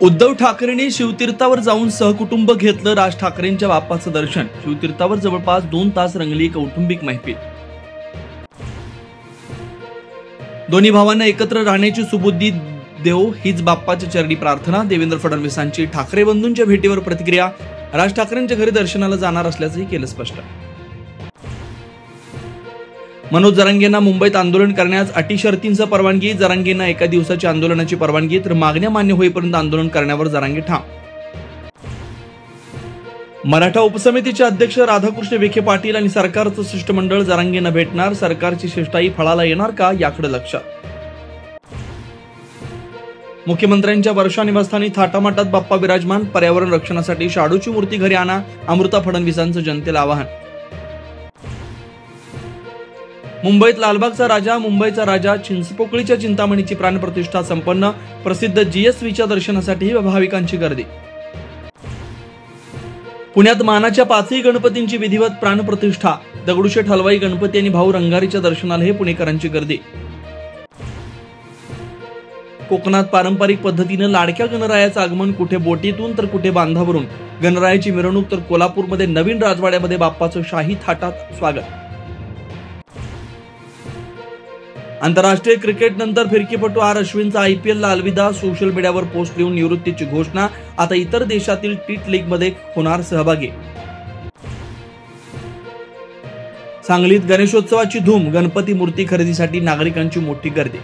उद्धव ठाकरेंनी शिवतीर्थावर जाऊन सहकुटुंब घेतलं राज ठाकरेंच्या बाप्पाचं दर्शन। शिवतीर्थावर जवळपास 2 तास रंगली कौटुंबिक मैफिल। दोन्ही भावांना एकत्र राहण्याची सुबुद्धी देव हीच बाप्पाच्या चरणी प्रार्थना। देवेंद्र फडणवीसांची ठाकरे बंधूंच्या भेटीवर प्रतिक्रिया। राज ठाकरेंच्या घरी दर्शनाला जाणार असल्याचंही केलं स्पष्ट। मनोज जरांगेंना मुंबईत आंदोलन करण्यास अटी शर्तींचा परवानगी। जरांगेंना एका दिवसाच्या आंदोलनाची परवानगी, तर मागण्या मान्य होईपर्यंत आंदोलन करण्यावर जरांगे ठाम। मराठा उपसमितीचे अध्यक्ष राधाकृष्ण विखे पाटील आणि सरकारचं शिष्टमंडळ जरांगेंना भेटणार। सरकारची शिष्टाई फळाला येणार का याकडे लक्ष। मुख्यमंत्र्यांच्या वर्षा निवासस्थानी थाटामाटात बाप्पा विराजमान। पर्यावरण रक्षणासाठी शाडूची मूर्ती घरी आणा, अमृता फडणवीसांचं जनतेला आवाहन। मुंबईत लालबागचा राजा, मुंबईचा राजा, चिंचपोकळीच्या चिंतामणीची प्राणप्रतिष्ठा संपन्न। प्रसिद्ध GSVच्या दर्शनासाठी भाविकांची गर्दी। पुण्यात मानाच्या 5ही गणपतींची विधिवत प्राणप्रतिष्ठा। दगडूशेठ हलवाई गणपती आणि भाऊ रंगारीच्या दर्शनालाही पुणेकरांची गर्दी। कोकणात पारंपरिक पद्धतीनं लाडक्या गणरायाचं आगमन, कुठे बोटीतून तर कुठे बांधावरून। गणरायाची मिरवणूक, तर कोल्हापूरमध्ये नवीन राजवाड्यामध्ये बाप्पाचं शाही थाटात स्वागत। आंतरराष्ट्रीय क्रिकेट नंतर फिरकीपटू अश्विनचा IPLला अलविदा। सोशल मीडियावर पोस्ट लिहून निवृत्तीची घोषणा। आता इतर देशातील टी लीगमध्ये होणार सहभागी। सांगलीत गणेशोत्सवाची धूम, गणपती मूर्ती खरेदीसाठी नागरिकांची मोठी गर्दी।